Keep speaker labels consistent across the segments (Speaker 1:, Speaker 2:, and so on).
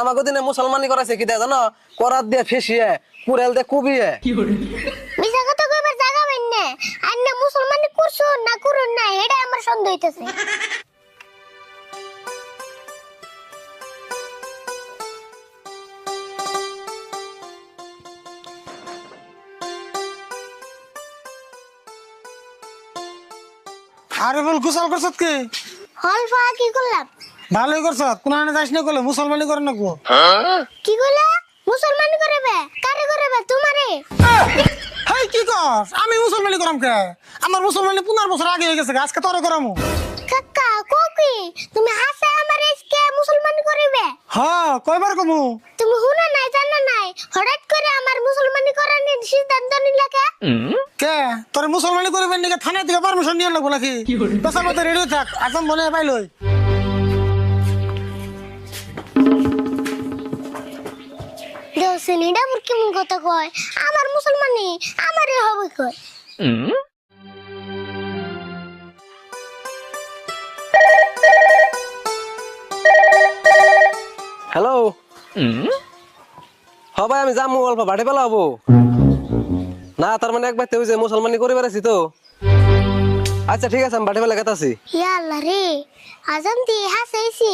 Speaker 1: আমাকে দিনে মুসলমানি করাইছে কি দেয় জানো? করাত দিয়ে ফেসিয়ে কুড়েল দিয়ে কুবিয়ে।
Speaker 2: মিছা কথা কইবার জায়গা পাইন না। আন্নে মুসলমানি করছো না করুন না এটা আমার সন্দেহ হইতাছে।
Speaker 3: আরে বল গোসল করছত কি?
Speaker 2: হল ফা কি করলাম?
Speaker 3: ভালোই করছত। কোন আনে যাস না কইলে মুসলমানি করে নাকবো।
Speaker 2: কি কইলা? মুসলমানি করবে? কারে করবে? তোমারে?
Speaker 3: হাই কি কর? আমি মুসলমানি করাম কে? আমার মুসলমানি 15 বছর আগে হয়ে গেছে, আজকে তোরে করামু।
Speaker 2: কাকা কোকি তুমি হাসে আমার এসকে মুসলমানি করবে?
Speaker 3: হ্যাঁ, কয়বার কমু?
Speaker 2: তুমি হুনা নাই জানা নাই হঠাৎ করে আমার মুসলমানি করার সিদ্ধান্ত নিলা কে?
Speaker 3: কে তোরে মুসলমানি করবেন নাকি থানা থেকে পারমিশন নিয়ে লাগবো নাকি? পেশা মতো রেডি থাক, আসাম মনে পাইলই।
Speaker 2: দেওসেনিডা বুর কেমন কথা কয়? আমার মুসলমানি আমারে হবে কয়।
Speaker 1: হ্যালো ভাই, আমি যাবো অল্প বাড়ি পেলাবো না, তার মানে একবার তুই যে মুসলমানি করে বেড়াচ্ছি তো। আচ্ছা ঠিক আছে, আমি বাড়ি পেলে গেতাছি।
Speaker 2: ইয়া আল্লাহ রে, আজান দিয়ে হাসাইছি।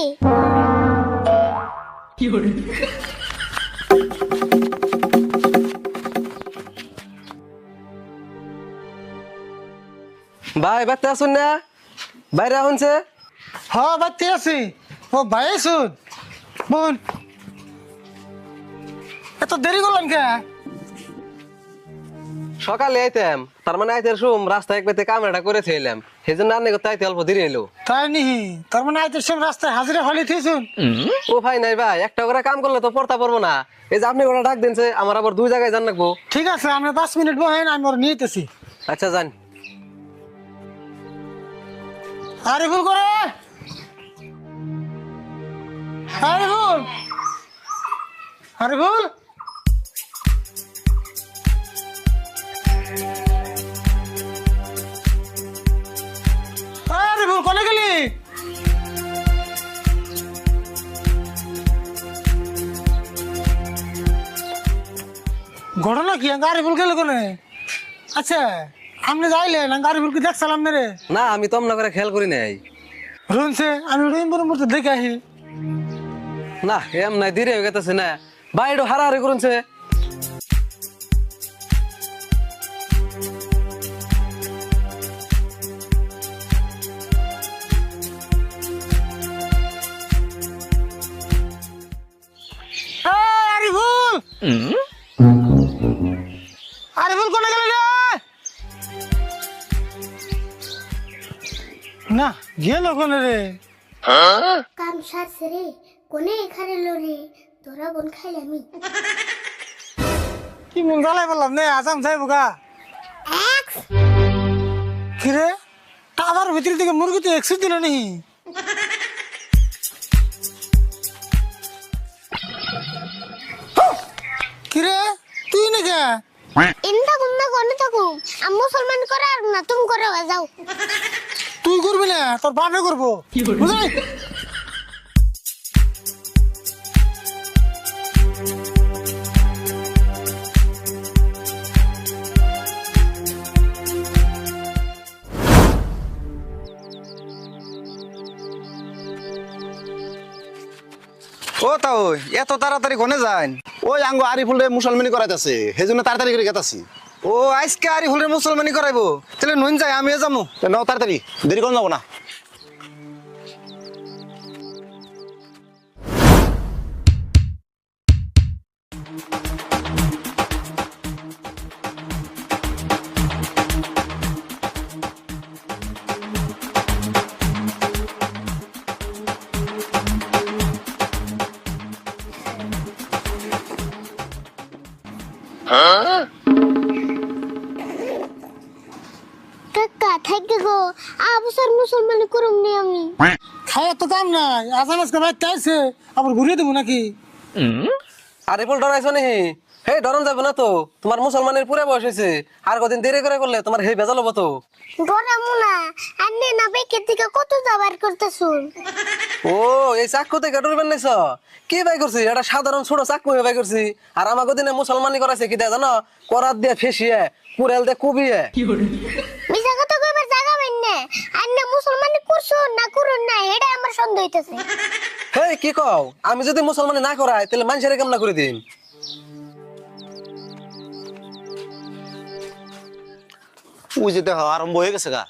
Speaker 1: ভাই বাড়তে আসুন না, বাইরে আহুনছে।
Speaker 3: হ্যাঁ বাড়তে আছি। ও ভাই শুন বোন, এত দেরি করলেন কে?
Speaker 1: সকালে আইতাম, তার মানে আইতে শুম রাস্তায় এক বেতে কামড়াটা করে ছিলাম, সেই জন্য আনলে আইতে অল্প দেরি এলো।
Speaker 3: তাই নিহি, তার মানে আইতে সব রাস্তায় হাজিরা হলি থিয়েছুন।
Speaker 1: ও ভাই নাই ভাই, একটা করে কাম করলে তো পড়তা পারবো না। এই যে আপনি ওরা ডাক দিনছে, আমার আবার 2 জায়গায় জান রাখবো।
Speaker 3: ঠিক আছে, আমরা 5 মিনিট বহেন, আমি ওর নিতেছি।
Speaker 1: আচ্ছা যান।
Speaker 3: আরে ভুল করে, আরে ভুল, আরে ভুল। আরে ভুল কোনে গেলি? ঘটনা কি? গাড়ি ভুল গেলে কোনে? আচ্ছা আপনি যাইলেন, গাড়ি ভুল কি দেখছিলাম না রে?
Speaker 1: না, আমি তো না করে খেয়াল করি নাই।
Speaker 3: রুনছে আমি রুইমপুরের মধ্যে দেখে আহি।
Speaker 1: না এম নাই, দেরি হয়ে গেছে না ভাই, একটু হারাহারি করুনছে।
Speaker 3: আরে ভুল, আরে ভুল কোনে গেলে রে? না গেল কোনে রে?
Speaker 2: কাম সারছে রে, কোনে এখানে লরে তোরা বোন খাইলামি।
Speaker 3: কি মন জ্বালাই বললাম নে, আসাম যাইব গা।
Speaker 2: এক্স
Speaker 3: কিরে টাবার ভিতর থেকে মুরগি তো এক্সিট দিল নি? কিরে তুই নাকি?
Speaker 2: ইন্দা গুন্না কোনে থাকু আমি মুসলমান করে আর না তুমি করে যাও।
Speaker 3: তুই করবি না, তোর বাপে করবো বুঝলি?
Speaker 4: ও তা ওই এত তাড়াতাড়ি কোনে যান? ওই আঙ্গ আরিফুলের মুসলমানি করাইতেছে, সেই জন্য তাড়াতাড়ি করে গেতাছি। ও আজকে আরিফুলের মুসলমানি করাইবো, তাহলে নুন যাই আমিও যাবো। নাও তাড়াতাড়ি, দেরি করে যাবো না।
Speaker 2: কাকা থাকি গো আবসর মুসলমান করুম নি আমি।
Speaker 3: খাওয়া তো দাম নাই, আসাম আজকে ভাই তাইছে আবার ঘুরিয়ে দেবো নাকি?
Speaker 1: আরে ফুল ডরাইছো নি? হে ডরন যাবে না তো, তোমার মুসলমানের পুরে বয়স হয়েছে, আর কদিন দেরি করে করলে তোমার হে বেজাল হবো তো।
Speaker 2: ডরামু না, আন্নে না বেকের দিকে কত যাবার করতেছুন।
Speaker 1: ও এই চাকু থেকে ডরবেন নাইছ কি ভাই করছি এটা সাধারণ ছোট চাকু হয়ে ভাই করছি আর আমাকে দিনে মুসলমানি করাইছে কি দেয় জানো করাত দিয়ে ফেসিয়ে কুড়াল দিয়ে কুবিয়ে
Speaker 2: মিছা কথা কইবার জায়গা পাইন না আন্নে মুসলমানি করছো না করুন না এটা আমার সন্দেহ হইতাছে
Speaker 1: হে কি কও আমি যদি মুসলমানি না করাই তাহলে মানুষের কেমন করে দিন
Speaker 4: ওই যে দেখো আরম্ভ হয়ে গেছে গা।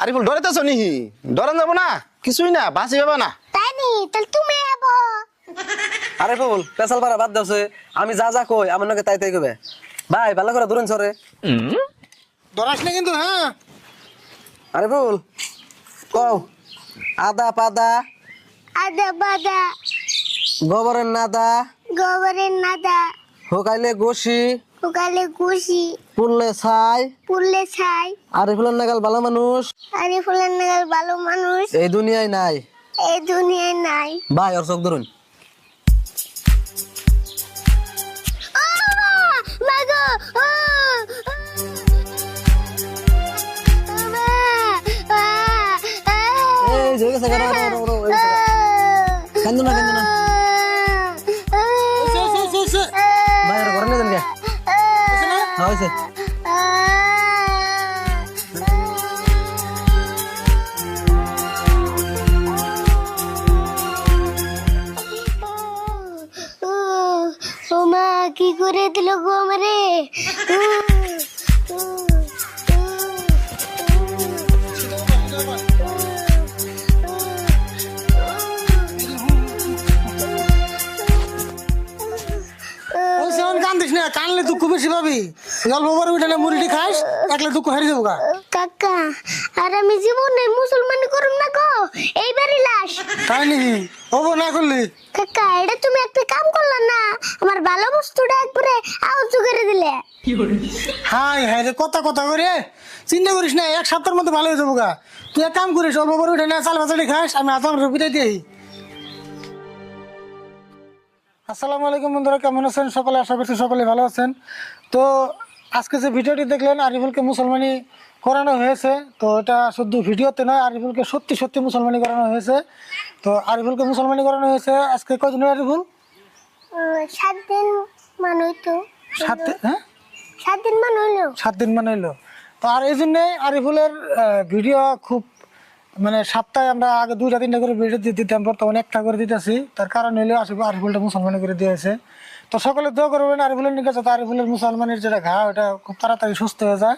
Speaker 4: আরিফুল ডরাইতেছ নিহি? ডরান যাবো না, কিছুই না, বাঁচি যাবা না।
Speaker 2: তাই নি তাহলে তুমি আবো
Speaker 1: আরে ফুল পেশাল পারা বাদ দাওছে আমি যা যা কই আমার নাকি তাই তাই কইবে ভাই ভালো করে দূরেন সরে
Speaker 3: ধরাস না কিন্তু, হ্যাঁ।
Speaker 1: আরে ফুল কও আদা পাদা
Speaker 2: আদা বাদা
Speaker 1: গোবরের নাদা
Speaker 2: গোবরের নাদা
Speaker 1: হোকাইলে গোসি
Speaker 2: উকালে গুছি
Speaker 1: পুললে ছাই
Speaker 2: পুললে ছাই
Speaker 1: আরে ফুলের নাগাল ভালো মানুষ
Speaker 2: আরে ফুলের নাগাল ভালো মানুষ
Speaker 1: এই দুনিয়ায় নাই
Speaker 2: এই দুনিয়ায় নাই
Speaker 1: ভাই ওর চোখ ধরুন
Speaker 2: মাগো
Speaker 1: এই যে গেছে গাড়া কান্দু না ভাই ওর ঘরে নিয়ে যান কে হ্যাঁ হয়েছে
Speaker 2: ওমা কি করে দিল গো আমারে
Speaker 3: কান্দিস না, কানলে দুঃখ বেশি পাবি। অল্প বড় উঠানে মুড়িটি খাস, একলে দুঃখ হারিয়ে যাবো গা।
Speaker 2: কাকা আর আমি জীবনে মুসলমানি করুম না গো এইবারই লাশ
Speaker 3: তাই নাকি? হবো না করলি?
Speaker 2: কাকা এটা তুমি একটা কাম করলা না আমার ভালো বস্তুটা একবারে আউট করে দিলে
Speaker 3: হাই হাই রে, কথা কথা করে চিন্তা করিস না, এক সপ্তাহের মধ্যে ভালো হয়ে যাবো গা। তুই এক কাম করিস, অল্প বড় উঠানে চাল ভাজালি খাস, আমি আসাম রুপিটাই দিই। আসসালামু আলাইকুম বন্ধুরা, কেমন আছেন সকলে? আশা করছি সকলে ভালো আছেন। তো আজকে যে ভিডিওটি দেখলেন আরিফুলকে মুসলমানি করানো হয়েছে, তো এটা শুধু ভিডিওতে নয়, আরিফুলকে সত্যি সত্যি মুসলমানি করানো হয়েছে। তো আরিফুলকে মুসলমানি করানো হয়েছে আজকে কয়দিন আরিফুল?
Speaker 2: 7 দিন মান হইতো
Speaker 3: 7 দিন। হ্যাঁ
Speaker 2: 7 দিন মান হইলো
Speaker 3: 7 দিন মানে হইলো। তো আর এই জন্যে আরিফুলের ভিডিও খুব মানে সপ্তাহে আমরা আগে 2-3টা করে ভিডিও দিয়ে দিতাম, বর্তমানে একটা করে দিতেছি। তার কারণ হইলো আরিফুলটা মুসলমানি করে দিয়েছে। তো সকলে দোয়া করবেন আরিফুলের নিকে, যাতে আরিফুলের মুসলমানের যেটা ঘা ওটা খুব তাড়াতাড়ি সুস্থ হয়ে যায়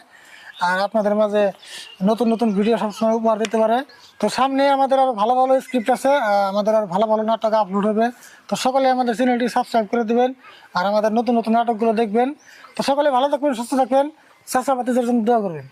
Speaker 3: আর আপনাদের মাঝে নতুন নতুন ভিডিও সবসময় উপহার দিতে পারে। তো সামনে আমাদের আরো ভালো ভালো স্ক্রিপ্ট আছে, আমাদের আরো ভালো ভালো নাটক আপলোড হবে। তো সকলে আমাদের চ্যানেলটি সাবস্ক্রাইব করে দিবেন আর আমাদের নতুন নতুন নাটকগুলো দেখবেন। তো সকলে ভালো থাকবেন, সুস্থ থাকবেন, চাচা ভাতিজার জন্য দোয়া করবেন।